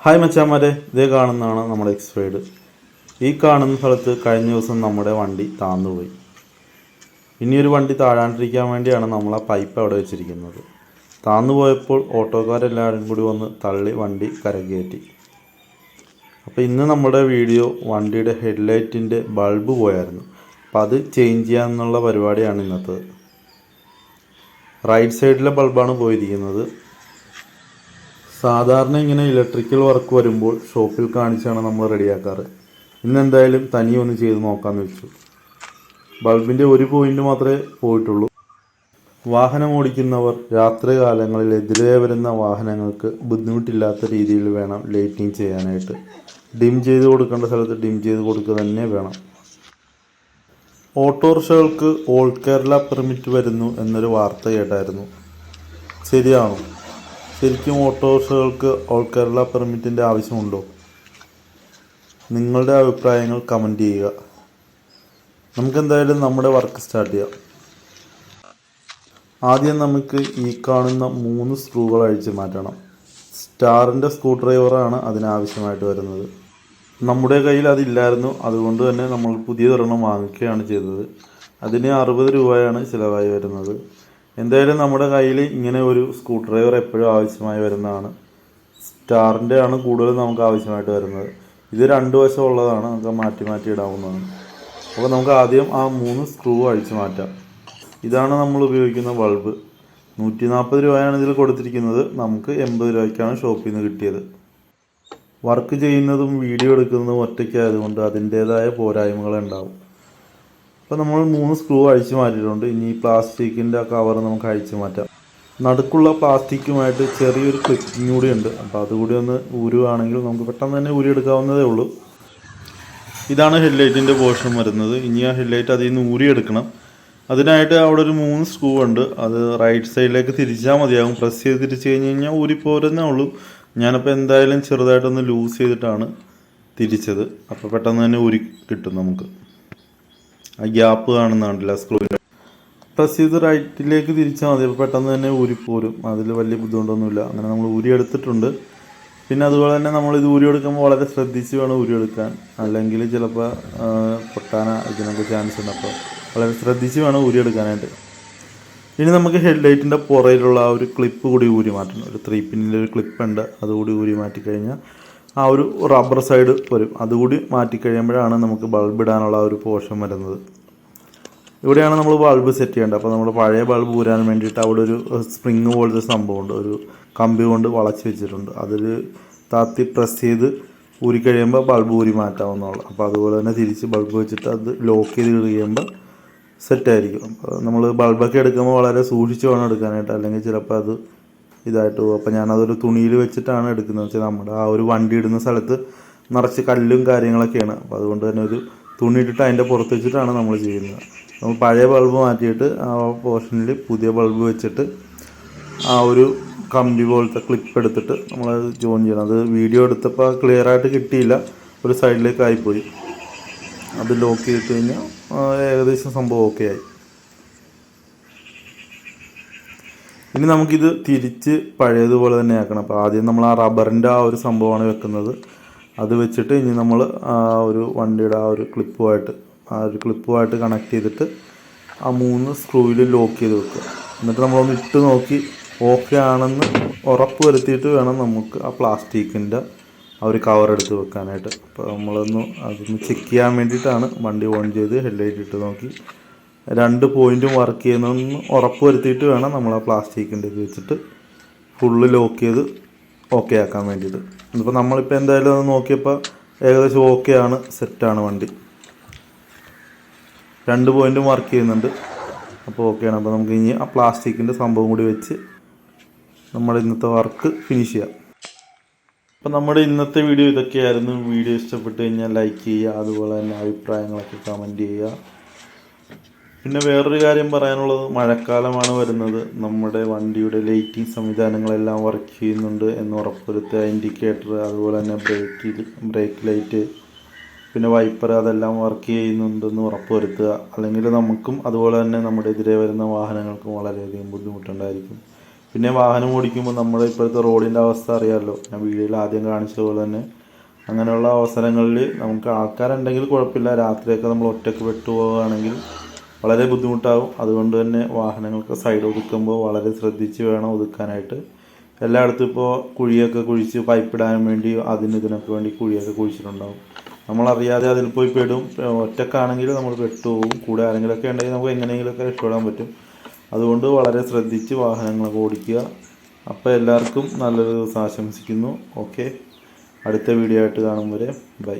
Hi മച്ചാന്മാരെ, ഇതേ കാണുന്നതാണ് നമ്മുടെ എക്സ്പൈഡ്. ഈ കാണുന്ന സ്ഥലത്ത് കഴിഞ്ഞ ദിവസം നമ്മുടെ വണ്ടി താന്നുപോയി. ഇനിയൊരു വണ്ടി താഴാണ്ടിരിക്കാൻ വേണ്ടിയാണ് നമ്മൾ ആ പൈപ്പ് അവിടെ വെച്ചിരിക്കുന്നത്. താന്നുപോയപ്പോൾ ഓട്ടോക്കാരെല്ലാവരും കൂടി വന്ന് തള്ളി വണ്ടി കരകയറ്റി. അപ്പോൾ ഇന്ന് നമ്മുടെ വീഡിയോ വണ്ടിയുടെ ഹെഡ്ലൈറ്റിൻ്റെ ബൾബ് പോയായിരുന്നു. അപ്പോൾ അത് ചേഞ്ച് ചെയ്യാമെന്നുള്ള പരിപാടിയാണ് ഇന്നത്തത്. റൈറ്റ് സൈഡിലെ ബൾബാണ് പോയിരിക്കുന്നത്. സാധാരണ ഇങ്ങനെ ഇലക്ട്രിക്കൽ വർക്ക് വരുമ്പോൾ ഷോപ്പിൽ കാണിച്ചാണ് നമ്മൾ റെഡിയാക്കാറ്. ഇന്നെന്തായാലും തനിയെ ഒന്ന് ചെയ്ത് നോക്കാമെന്ന് വെച്ചു. ബൾബിൻ്റെ ഒരു പോയിൻ്റ് മാത്രമേ പോയിട്ടുള്ളൂ. വാഹനം ഓടിക്കുന്നവർ രാത്രി കാലങ്ങളിൽ എതിരെ വരുന്ന വാഹനങ്ങൾക്ക് ബുദ്ധിമുട്ടില്ലാത്ത രീതിയിൽ വേണം ലൈറ്റിംഗ് ചെയ്യാനായിട്ട്. ഡിം ചെയ്ത് കൊടുക്കേണ്ട സ്ഥലത്ത് ഡിം ചെയ്ത് കൊടുക്കുക തന്നെ വേണം. ഓട്ടോറിക്ഷകൾക്ക് ഓൾ കേരള പെർമിറ്റ് വരുന്നു എന്നൊരു വാർത്ത കേട്ടായിരുന്നു. ശരിയാണോ? ശരിക്കും ഓട്ടോറിക്ഷകൾക്ക് ഓൾ കേരള പെർമിറ്റിൻ്റെ ആവശ്യമുണ്ടോ? നിങ്ങളുടെ അഭിപ്രായങ്ങൾ കമൻറ്റ് ചെയ്യുക. നമുക്കെന്തായാലും നമ്മുടെ വർക്ക് സ്റ്റാർട്ട് ചെയ്യാം. ആദ്യം നമുക്ക് ഈ കാണുന്ന 3 സ്ക്രൂകൾ അഴിച്ച് മാറ്റണം. സ്റ്റാറിൻ്റെ സ്ക്രൂ ഡ്രൈവറാണ് അതിനാവശ്യമായിട്ട് വരുന്നത്. നമ്മുടെ കയ്യിൽ അതില്ലായിരുന്നു, അതുകൊണ്ട് തന്നെ നമ്മൾ പുതിയതൊരെണ്ണം വാങ്ങിക്കുകയാണ് ചെയ്തത്. അതിന് 60 രൂപയാണ് ചിലവായി വരുന്നത്. എന്തായാലും നമ്മുടെ കയ്യിൽ ഇങ്ങനെ ഒരു സ്ക്രൂ ഡ്രൈവർ എപ്പോഴും ആവശ്യമായി വരുന്നതാണ്. സ്റ്റാറിൻ്റെ ആണ് കൂടുതൽ നമുക്ക് ആവശ്യമായിട്ട് വരുന്നത്. ഇത് 2 വശം ഉള്ളതാണ്, നമുക്ക് മാറ്റി ഇടാവുന്നതാണ്. അപ്പോൾ നമുക്ക് ആദ്യം ആ 3 സ്ക്രൂ അഴിച്ച് മാറ്റാം. ഇതാണ് നമ്മൾ ഉപയോഗിക്കുന്ന ബൾബ്. 140 രൂപയാണ് ഇതിൽ കൊടുത്തിരിക്കുന്നത്. നമുക്ക് 80 രൂപയ്ക്കാണ് ഷോപ്പിൽ നിന്ന് കിട്ടിയത്. വർക്ക് ചെയ്യുന്നതും വീഡിയോ എടുക്കുന്നതും ഒറ്റയ്ക്കായതുകൊണ്ട് അതിൻ്റേതായ പോരായ്മകളുണ്ടാവും. അപ്പോൾ നമ്മൾ 3 സ്ക്രൂ അഴിച്ച് മാറ്റിയിട്ടുണ്ട്. ഇനി ഈ പ്ലാസ്റ്റിക്കിൻ്റെ കവർ നമുക്ക് അഴിച്ച് മാറ്റാം. നടുക്കുള്ള പ്ലാസ്റ്റിക്കുമായിട്ട് ചെറിയൊരു ക്ലിപ്പിംഗ് കൂടി ഉണ്ട്. അപ്പോൾ അതുകൂടി ഒന്ന് ഊരുകയാണെങ്കിൽ നമുക്ക് പെട്ടെന്ന് തന്നെ ഊരിയെടുക്കാവുന്നതേ ഉള്ളൂ. ഇതാണ് ഹെഡ്ലൈറ്റിൻ്റെ പോർഷൻ വരുന്നത്. ഇനി ആ ഹെഡ്ലൈറ്റ് അതിൽ നിന്ന് ഊരിയെടുക്കണം. അതിനായിട്ട് അവിടെ ഒരു 3 സ്ക്രൂ ഉണ്ട്. അത് റൈറ്റ് സൈഡിലേക്ക് തിരിച്ചാൽ മതിയാകും. പ്രസ് ചെയ്ത് തിരിച്ച് കഴിഞ്ഞ് കഴിഞ്ഞാൽ ഊരിപ്പോരുന്നേ ഉള്ളൂ. ഞാനപ്പോൾ എന്തായാലും ചെറുതായിട്ടൊന്ന് ലൂസ് ചെയ്തിട്ടാണ് തിരിച്ചത്. അപ്പോൾ പെട്ടെന്ന് തന്നെ ഊരി കിട്ടും നമുക്ക്. ആ ഗ്യാപ്പ് കാണുന്നുണ്ടല്ല സ്ക്രൂവിൽ പ്രസ് ചെയ്ത് റൈറ്റിലേക്ക് തിരിച്ചാൽ മതി. അപ്പോൾ പെട്ടെന്ന് തന്നെ ഊരിപ്പോരും. അതിൽ വലിയ ബുദ്ധിമുട്ടൊന്നുമില്ല. അങ്ങനെ നമ്മൾ ഊരിയെടുത്തിട്ടുണ്ട്. പിന്നെ അതുപോലെ തന്നെ നമ്മൾ ഇത് ഊരിയെടുക്കുമ്പോൾ വളരെ ശ്രദ്ധിച്ച് വേണം ഊരിയെടുക്കാൻ. അല്ലെങ്കിൽ ചിലപ്പോൾ പൊട്ടാന ഇതിനൊക്കെ ചാൻസ് ഉണ്ട്. അപ്പോൾ വളരെ ശ്രദ്ധിച്ച് വേണം ഊരിയെടുക്കാനായിട്ട്. ഇനി നമുക്ക് ഹെഡ്ലൈറ്റിൻ്റെ പുറയിലുള്ള ആ ഒരു ക്ലിപ്പ് കൂടി ഊരി മാറ്റണം. ഒരു 3 പിന്നിൻ്റെ ഒരു ക്ലിപ്പുണ്ട്, അതുകൂടി ഊരി മാറ്റിക്കഴിഞ്ഞാൽ ആ ഒരു റബ്ബർ സൈഡ് വരും. അതുകൂടി മാറ്റിക്കഴിയുമ്പോഴാണ് നമുക്ക് ബൾബ് ഇടാനുള്ള ഒരു പോർഷൻ വരുന്നത്. ഇവിടെയാണ് നമ്മൾ ബൾബ് സെറ്റ് ചെയ്യേണ്ടത്. അപ്പോൾ നമ്മുടെ പഴയ ബൾബ് ഊരാൻ വേണ്ടിയിട്ട് അവിടെ ഒരു സ്പ്രിങ് പോലത്തെ സംഭവമുണ്ട്. ഒരു കമ്പി കൊണ്ട് വളച്ച് വെച്ചിട്ടുണ്ട്. അതിൽ താത്തി പ്രസ് ചെയ്ത് ഊരിക്കഴിയുമ്പോൾ ബൾബ് ഊരി മാറ്റാവുന്നതാണ്. അപ്പോൾ അതുപോലെ തന്നെ തിരിച്ച് ബൾബ് വെച്ചിട്ട് അത് ലോക്ക് ചെയ്ത് കഴിയുമ്പോൾ സെറ്റായിരിക്കും. അപ്പോൾ നമ്മൾ ബൾബൊക്കെ എടുക്കുമ്പോൾ വളരെ സൂക്ഷിച്ച് വേണം എടുക്കാനായിട്ട്, അല്ലെങ്കിൽ ചിലപ്പോൾ അത് ഇതായിട്ട് പോകും. അപ്പോൾ ഞാനതൊരു തുണിയിൽ വെച്ചിട്ടാണ് എടുക്കുന്നത്. വെച്ചാൽ നമ്മുടെ ആ ഒരു വണ്ടി ഇടുന്ന സ്ഥലത്ത് നിറച്ച് കല്ലും കാര്യങ്ങളൊക്കെയാണ്. അപ്പോൾ അതുകൊണ്ട് തന്നെ ഒരു തുണി ഇട്ടിട്ട് അതിൻ്റെ പുറത്ത് വെച്ചിട്ടാണ് നമ്മൾ ചെയ്യുന്നത്. നമ്മൾ പഴയ ബൾബ് മാറ്റിയിട്ട് ആ പോർഷനിൽ പുതിയ ബൾബ് വെച്ചിട്ട് ആ ഒരു കമ്പി പോലത്തെ ക്ലിപ്പ് എടുത്തിട്ട് നമ്മളത് ജോയിൻ ചെയ്യണം. അത് വീഡിയോ എടുത്തപ്പോൾ ക്ലിയറായിട്ട് കിട്ടിയില്ല, ഒരു സൈഡിലേക്ക് ആയിപ്പോയി. അത് ലോക്ക് ചെയ്തിട്ട് കഴിഞ്ഞാൽ ഏകദേശം സംഭവം ഓക്കെ ആയി. ഇനി നമുക്കിത് തിരിച്ച് പഴയതുപോലെ തന്നെ ആക്കണം. അപ്പോൾ ആദ്യം നമ്മൾ ആ റബ്ബറിൻ്റെ ആ ഒരു സംഭവമാണ് വെക്കുന്നത്. അത് വെച്ചിട്ട് ഇനി നമ്മൾ ആ ഒരു വണ്ടിയുടെ ആ ഒരു ക്ലിപ്പുമായിട്ട് കണക്ട് ചെയ്തിട്ട് ആ 3 സ്ക്രൂവിൽ ലോക്ക് ചെയ്ത് വെക്കുക. എന്നിട്ട് നമ്മളൊന്ന് ഇട്ട് നോക്കി ഓക്കെ ആണെന്ന് ഉറപ്പ് വരുത്തിയിട്ട് വേണം നമുക്ക് ആ പ്ലാസ്റ്റിക്കിൻ്റെ ആ ഒരു കവർ എടുത്ത് വെക്കാനായിട്ട്. അപ്പോൾ അതൊന്ന് ചെക്ക് ചെയ്യാൻ വേണ്ടിയിട്ടാണ് വണ്ടി ഓൺ ചെയ്ത് ഹെഡ്ലൈറ്റ് ഇട്ട് നോക്കി 2 പോയിൻറ്റും വർക്ക് ചെയ്യുന്നതെന്ന് ഉറപ്പ് വരുത്തിയിട്ട് വേണം നമ്മൾ ആ പ്ലാസ്റ്റിക്കിൻ്റെ ഇത് വെച്ചിട്ട് ഫുള്ള് ലോക്ക് ചെയ്ത് ഓക്കെ ആക്കാൻ വേണ്ടിയിട്ട്. ഇപ്പോൾ നമ്മളിപ്പോൾ എന്തായാലും അത് നോക്കിയപ്പോൾ ഏകദേശം ഓക്കെയാണ്, സെറ്റാണ് വണ്ടി. 2 പോയിൻറ്റും വർക്ക് ചെയ്യുന്നുണ്ട്. അപ്പോൾ ഓക്കെയാണ്. അപ്പോൾ നമുക്ക് ഇനി ആ പ്ലാസ്റ്റിക്കിൻ്റെ സംഭവം കൂടി വെച്ച് നമ്മുടെ ഇന്നത്തെ വർക്ക് ഫിനിഷ് ചെയ്യാം. അപ്പോൾ നമ്മുടെ ഇന്നത്തെ വീഡിയോ ഇതൊക്കെയായിരുന്നു. വീഡിയോ ഇഷ്ടപ്പെട്ട് കഴിഞ്ഞാൽ ലൈക്ക് ചെയ്യുക, അതുപോലെ തന്നെ അഭിപ്രായങ്ങളൊക്കെ കമൻറ്റ് ചെയ്യുക. പിന്നെ വേറൊരു കാര്യം പറയാനുള്ളത്, മഴക്കാലമാണ് വരുന്നത്. നമ്മുടെ വണ്ടിയുടെ ലൈറ്റിംഗ് സംവിധാനങ്ങളെല്ലാം വർക്ക് ചെയ്യുന്നുണ്ട് എന്ന് ഉറപ്പുവരുത്തുക. ഇൻഡിക്കേറ്റർ, അതുപോലെ തന്നെ ബ്രേക്ക് ലൈറ്റ്, പിന്നെ വൈപ്പർ, അതെല്ലാം വർക്ക് ചെയ്യുന്നുണ്ടെന്ന് ഉറപ്പുവരുത്തുക. അല്ലെങ്കിൽ നമുക്കും അതുപോലെ തന്നെ നമ്മുടെ എതിരെ വരുന്ന വാഹനങ്ങൾക്കും വളരെയധികം ബുദ്ധിമുട്ടുണ്ടായിരിക്കും. പിന്നെ വാഹനം ഓടിക്കുമ്പോൾ നമ്മുടെ ഇപ്പോഴത്തെ റോഡിൻ്റെ അവസ്ഥ അറിയാമല്ലോ, ഞാൻ വീഡിയോയിൽ ആദ്യം കാണിച്ചതുപോലെ തന്നെ. അങ്ങനെയുള്ള അവസരങ്ങളിൽ നമുക്ക് ആൾക്കാരുണ്ടെങ്കിൽ കുഴപ്പമില്ല, രാത്രിയൊക്കെ നമ്മൾ ഒറ്റയ്ക്ക് വിട്ടുപോവുകയാണെങ്കിൽ വളരെ ബുദ്ധിമുട്ടാകും. അതുകൊണ്ട് തന്നെ വാഹനങ്ങൾക്ക് സൈഡ് ഒതുക്കുമ്പോൾ വളരെ ശ്രദ്ധിച്ച് വേണം ഒതുക്കാനായിട്ട്. എല്ലായിടത്തും ഇപ്പോൾ കുഴിയൊക്കെ കുഴിച്ച് പൈപ്പിടാൻ വേണ്ടി ഇതിനൊക്കെ വേണ്ടി കുഴിയൊക്കെ കുഴിച്ചിട്ടുണ്ടാകും. നമ്മളറിയാതെ അതിൽ പോയി പെടും. ഒറ്റക്കാണെങ്കിൽ നമ്മൾ പെട്ടുപോകും. കൂടെ ആരെങ്കിലുമൊക്കെ ഉണ്ടെങ്കിൽ നമുക്ക് എങ്ങനെയെങ്കിലുമൊക്കെ രക്ഷപ്പെടാൻ പറ്റും. അതുകൊണ്ട് വളരെ ശ്രദ്ധിച്ച് വാഹനങ്ങളൊക്കെ ഓടിക്കുക. അപ്പോൾ എല്ലാവർക്കും നല്ലൊരു ദിവസം ആശംസിക്കുന്നു. ഓക്കെ, അടുത്ത വീഡിയോ ആയിട്ട് കാണും വരെ ബൈ.